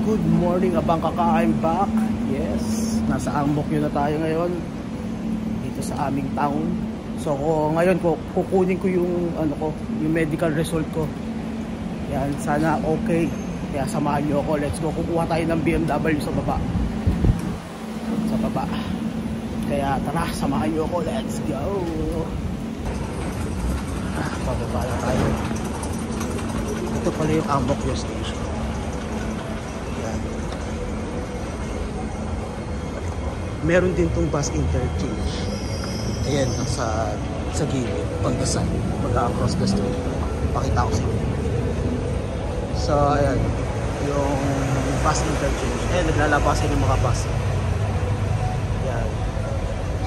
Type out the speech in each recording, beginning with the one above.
Good morning, Abangkaka, I'm back. Yes, nasa Ang Mo Kyo na tayo ngayon dito sa aming town. So ngayon kukunin ko yung yung medical result ko. Yan, sana okay. Kaya samahan niyo ako. Let's go. Kukuha tayo ng BMW sa baba. Kaya tara, samahan niyo ako. Let's go. Pababa na tayo. Ito pala yung Ang Mo Kyo station. Meron din tong bus interchange. Ayan, sa gilid. Pagdasal, mag-across the street. Pakita ko sa inyo. So, ayan. Yung bus interchange. Ayan, naglalabasan yung mga bus. Ayan.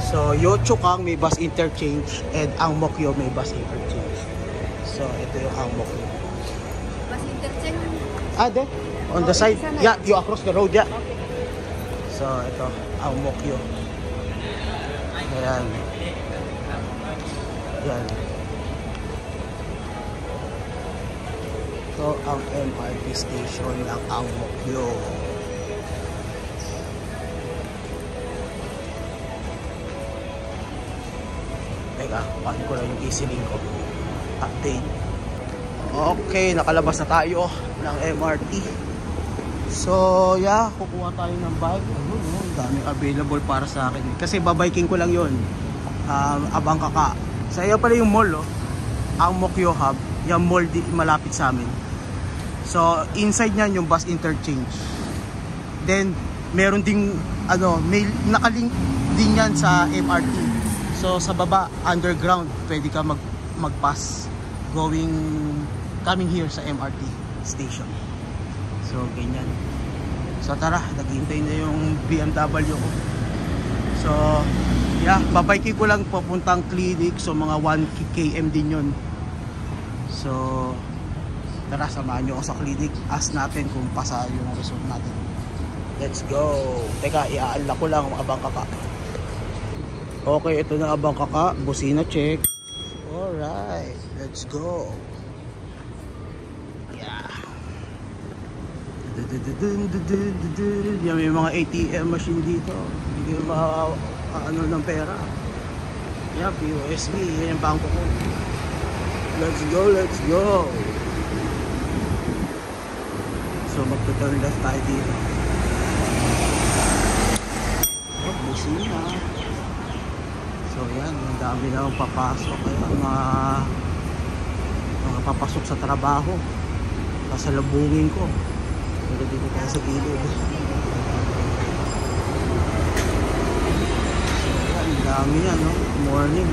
So, Yochukang may bus interchange and Ang Mo Kyo may bus interchange. So, ito yung Ang Mo Kyo. Bus interchange? De? On the side? Yeah, you across the road, yeah. So, ito, Ang Mo Kyo. Ayan. Ayan. Ito ang MRT station ng Ang Mo Kyo. Teka, paano ko lang yung easy-link ko. Update. Okay, nakalabas na tayo ng MRT. So, yeah, kukuha tayo ng bike. Ang daming available para sa akin. Kasi babiking ko lang yun. Abangkaka. So, ayan pala yung mall, Ang Mo Kyo Hub. Yung mall malapit sa amin. So, inside niyan yung bus interchange. Then, meron ding, may nakalink din yan sa MRT. So, sa baba, underground, pwede ka mag-pass coming here sa MRT station. So, ganyan. So, tara, naghihintay na yung BMW ko. So, yeah, babiking ko lang papuntang clinic. So, mga 1 km din yun. So, tara, samahan nyo ako sa clinic. Ask natin kung pasa yung result natin. Let's go. Teka, i-unlock ko lang mga Abangkaka. Okay, ito na Abangkaka. Busina check. Alright, let's go. Yan, may mga ATM machine dito. Hindi kayo ng pera. Yan, POSB. Yan yung bangko ko. Let's go, let's go. So, magtuturn left tayo dito. Oh, busina. So, yan. Ang dami na akong papasok. Ayan, mga papasok sa trabaho. Pasalubungin ko. Pero dito tayo sa gilid. Ang dami yan, no? Morning.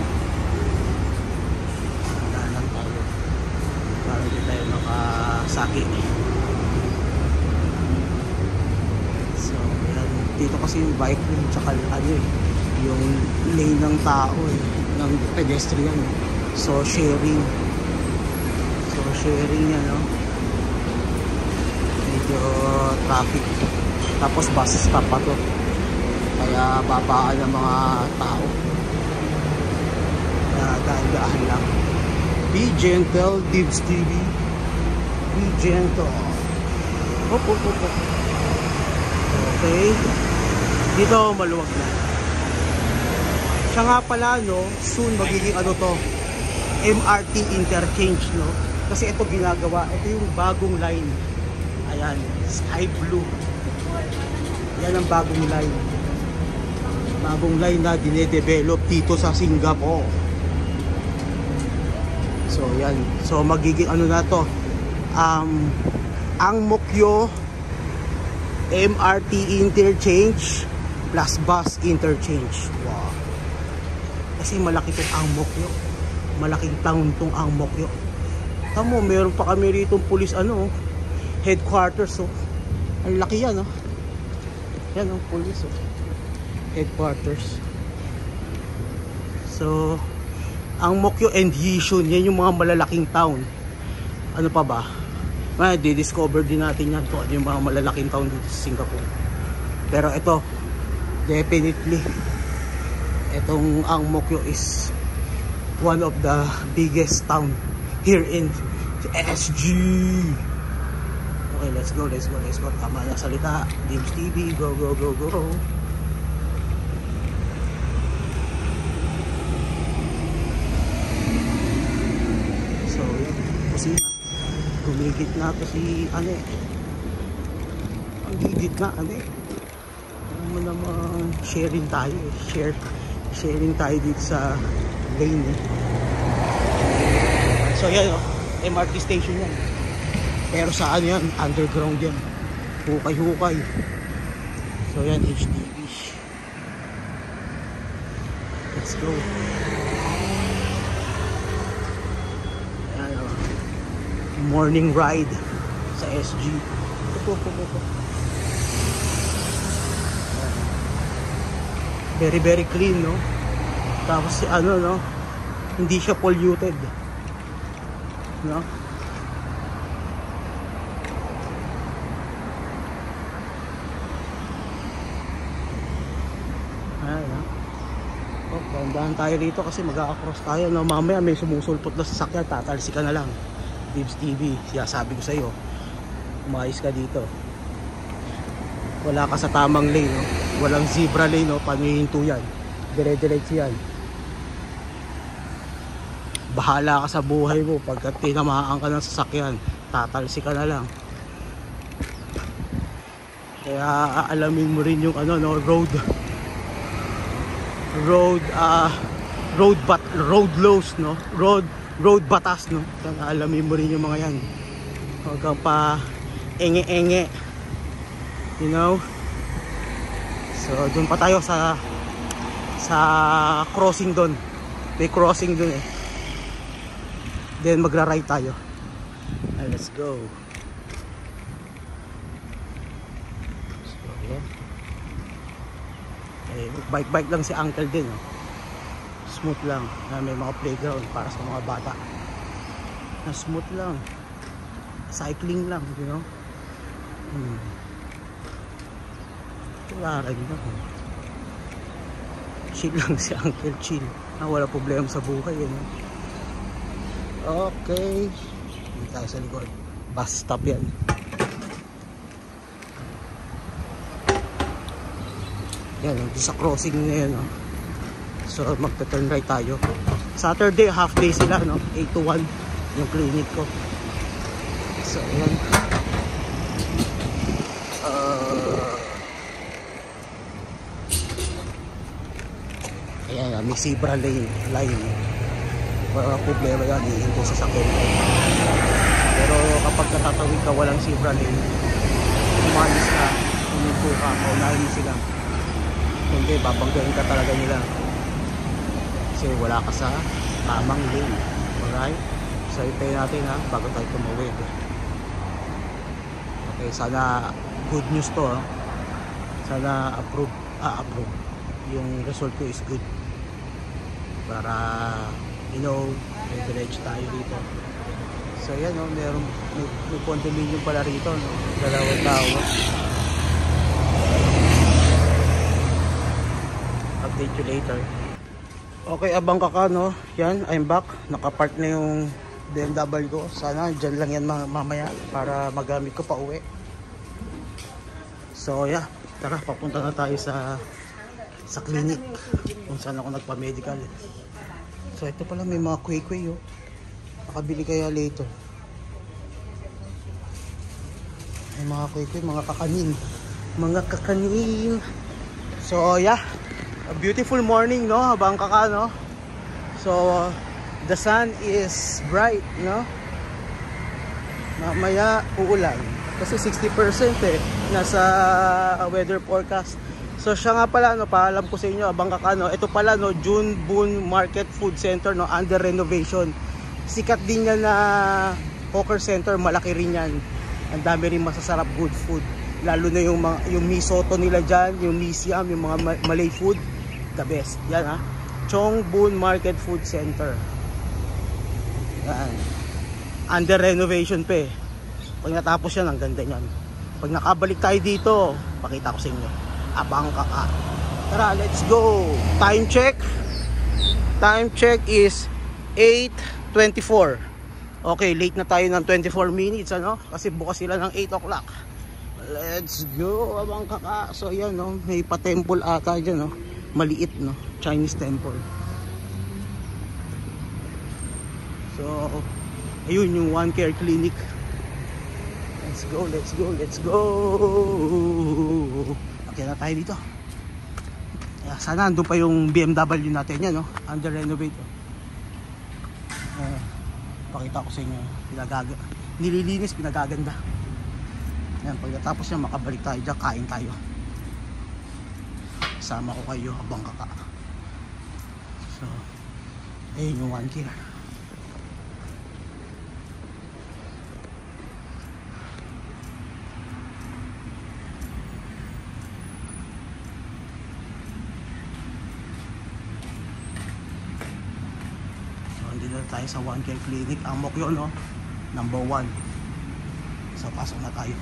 Dalan tayo. Para dito tayo nakasaki. So, yan. Dito kasi yung bike lane, tsaka yung lane ng tao, ng pedestrian. So, sharing. So, sharing yan, no? Traffic, tapos bus stop pa to, kaya babaan ng mga tao, daan lang. Be gentle, Divs TV. Be gentle. Hop. Okay, dito maluwag na siya nga pala, no? Soon magiging to, MRT interchange, no? Kasi ito ginagawa, ito yung bagong line. Ayan, sky blue. Yan ang bagong line. Bagong line na dinedevelop dito sa Singapore. So, yan. So, magiging na to. Ang Mo Kyo MRT interchange plus bus interchange. Wow. Kasi malaki tong Ang Mo Kyo. Malaking town tong Ang Mo Kyo. Tamo, meron pa kami rito pulis headquarters, ang laki yan, yan ang police, headquarters. So, Ang Mo Kyo and Yishun, yan yung mga malalaking town. Ano pa ba? Di-discover din natin yan kung ano yung mga malalaking town dito sa Singapore. Pero ito, definitely, itong Ang Mo Kyo is one of the biggest town here in SG. Okay, Okay, let's go. Tama na salita. Dims TV, go. So, yun. Kusina. Gumigit na to si Ane. Ang gigit na, Ane. Ano mo naman, sharing tayo. Sharing tayo dito sa lane. So, yan, MRT station yan. Pero sa ano yan, underground yan. Hukay. So yan, HDB. Let's go. Ayan, morning ride sa SG. Very clean, no? Tapos ano, no? Hindi siya polluted, no? Dahan tayo rito kasi mag-a-cross tayo, no? Mamaya may sumusulpot na sasakyan, tatalsi ka na lang. Dims TV, sabi ko sa iyo, umayos ka dito. Wala ka sa tamang lane, no? Walang zebra lane, no? Panihinto yan, dire-diretso yan. Bahala ka sa buhay mo. Pagka tinamaan ka ng sasakyan, tatalsi ka na lang. Kaya aalamin mo rin yung ano, no? Road laws, no? Road batas, no? Alamin mo rin yung mga yan. Huwag kang pa enge, you know. So doon pa tayo sa crossing doon. May crossing doon, then magra-right tayo. Let's go. So yeah, bike lang si uncle din, no? Smooth lang, na may mga playground para sa mga bata, na smooth lang, cycling lang, you know. Wala rin ako, chill lang si uncle, chill, wala problema sa buhay, you know? Okay, hindi tayo sa likod, bus stop yan. Yan, sa crossing na yan, no? So magta-turn right tayo. Saturday half day sila, no? 8 to 1 yung clinic ko. So yan. Ayan, may zebra line. Wala problema yan, hihinto sa sakyan. Pero kapag natatawid ka walang zebra lane, umalis ka, huminto ka, paunahin mo sila. Hindi, babanggain ka talaga nila kasi wala ka sa tamang lane. Alright, so ipay natin, ha, bago tayo tumawid. Okay, sana good news to, ha? Sana approve yung result ko is good para you know may village tayo dito. So yan, no, may condominium pala rito, no? Dalawang tao. Update you later. Okay, abang ka, no? Yan, I'm back. Nakapark na yung BMW ko. Sana dyan lang yan mamaya para magamit ko pa uwi. So yeah, tara, papunta na tayo sa clinic kung saan ako nagpa-medical. So ito pala, may mga kway-kway, oh. Nakabili kaya later. May mga kway-kway, mga kakanin. So yeah, a beautiful morning, no? Habang kaka, no? So the sun is bright, no? Mamaya uulan kasi 60% nasa weather forecast. So siya nga pala, no, paalam ko sa inyo, abang kaka, no? Ito pala, no, June Boon Market Food Center, no, under renovation. Sikat din yan na hawker center, malaki rin yan. Ang dami rin masasarap good food. Lalo na yung misoto nila dyan, yung misiam, yung mga Malay food, the best. Yan, ha, Chong Boon Market Food Center. Yan, under renovation pa, eh. Pag natapos yan, ang ganda nyan. Pag nakabalik tayo dito, pakita ko sa inyo. Abang kaka. Tara, let's go. Time check is 8:24. Okay, late na tayo ng 24 minutes, ano? Kasi bukas sila ng 8 o'clock. Let's go, abang kaka. So yan, no? May pa-temple ata dyan, no? Maliit, no? Chinese temple. So, ayun yung One Care Clinic. Let's go, let's go, let's go. Okay na tayo dito. Sana andun pa yung BMW natin yan, no? Under renovate. Pakita ko sa inyo. Nililinis, pinagaganda. Yan, pagkatapos yan, makabalik tayo dyan, kain tayo. Sama ko kayo habang kaka. So, ayun yung One Care. Tayo sa One Care Clinic, ang Mokyo, no? Number 1. So pasok na tayo.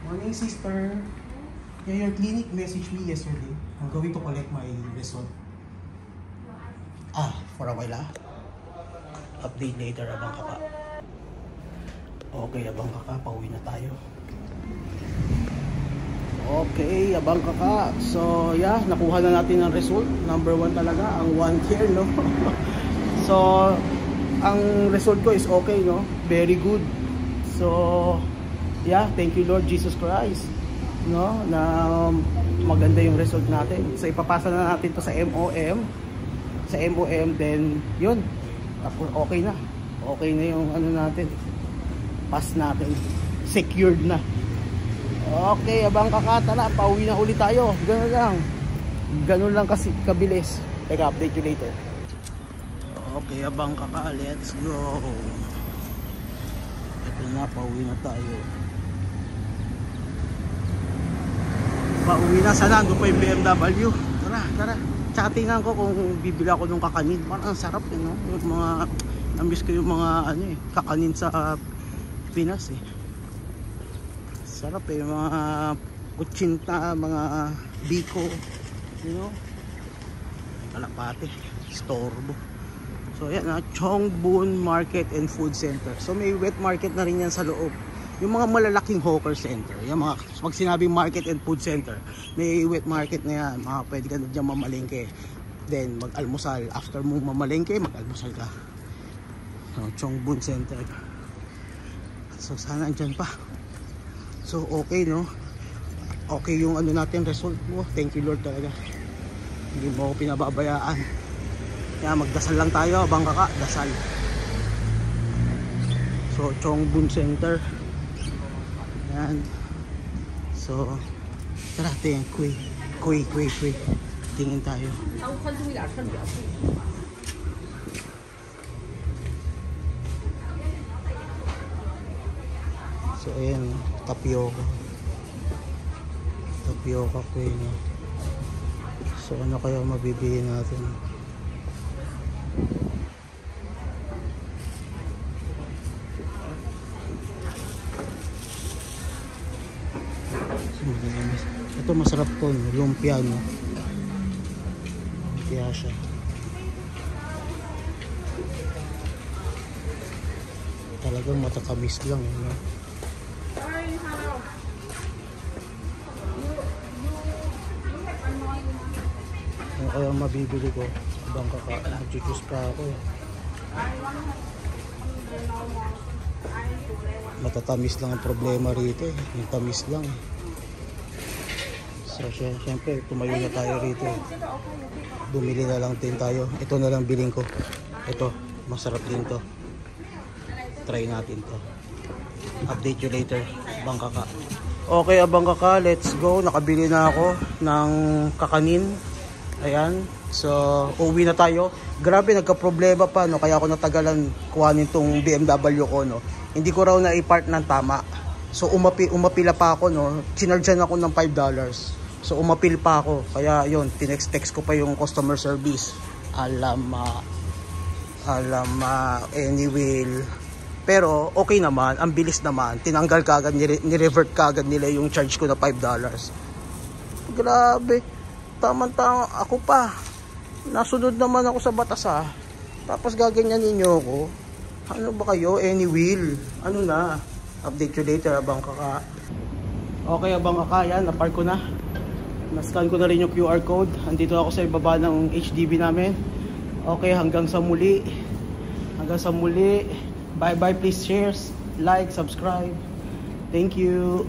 Morning, sister. Yeah, your clinic messaged me yesterday. I'm going to collect my result. For a while, update later, abang kaka. Okay, abang kaka, pauwi na tayo. Okay, abang kaka. So, yeah, nakuha na natin ang result. Number 1 talaga, ang One Care, no? So, ang result ko is okay, no? Very good. So, yeah, thank you Lord Jesus Christ, no? Na maganda yung result natin. So, ipapasa na natin to sa MOM. Sa MOM, then, yun. Tapos, okay na. Okay na yung ano natin. Pass natin. Secured na. Okay, abang kaka, tala, pauwi na ulit tayo. Ganun lang. Ganun lang kasi kabilis. Teka, update you later. Okay, abang kaka, let's go. Ito na, pauwi na tayo. Pauwi na, sana ando pa yung BMW. Tara, tara. Tsaka tingnan ko kung bibili ako ng kakanin. Parang ang sarap, no? Yung mga, namiss ko yung mga kakanin sa Pinas, sarap, mga kutsinta, mga biko, you know, kalapate, storbo. So yan, Chongbun Market and Food Center. So may wet market na rin yan sa loob. Yung mga malalaking hawker center, yung mga, pag sinabing market and food center, may wet market na yan. Pwede ka na dyan mamalengke, then mag-almusal. After mo mamalengke, mag-almusal ka. So, Chongbun Center. So sana andyan pa. So okay, no? Okay yung ano natin, result mo. Thank you Lord talaga. Hindi mo ako pinababayaan. Kaya magdasal lang tayo, abang kaka, dasal. So Chongbun Center. Yan. So tara, tingin, kui. Tingin tayo. So ayan, tapioca queen. So ano kaya mabibili natin? Ito masarap to, lumpia, no? Lumpia siya. Talagang matatamis lang, no? Ano kaya mabibili ko? Abang kaka, mag-juice pa ako. Matatamis lang ang problema rito, yung tamis lang. So syempre tumayo na tayo rito. Bumili na lang din tayo. Ito na lang biling ko. Ito, masarap din to. Try natin to. Update you later, abang kaka. Okay, abang kaka, let's go. Nakabili na ako ng kakanin. Ayan. So, uwi na tayo. Grabe, nagka-problema pa, no? Kaya ako natagalan kuhanin tong BMW ko, no? Hindi ko raw na-i-park ng tama. So, umapila pa ako, no? Chinargean ako ng $5. So, umapil pa ako. Kaya, yun, tinext ko pa yung customer service. Anyway. Pero, okay naman. Ang bilis naman. Tinanggal kagad, nirevert kagad nila yung charge ko na $5. Grabe. Tama-tama ako pa. Nasunod naman ako sa batas ha. Tapos gaganyan ninyo ako. Ano ba kayo? Any will. Ano na? Update you later abang kaka. Okay abang kaka, yan. Napark ko na. Nascan ko na rin yung QR code. Andito ako sa ibaba ng HDB namin. Okay, hanggang sa muli. Hanggang sa muli. Bye bye, please share, like, subscribe. Thank you.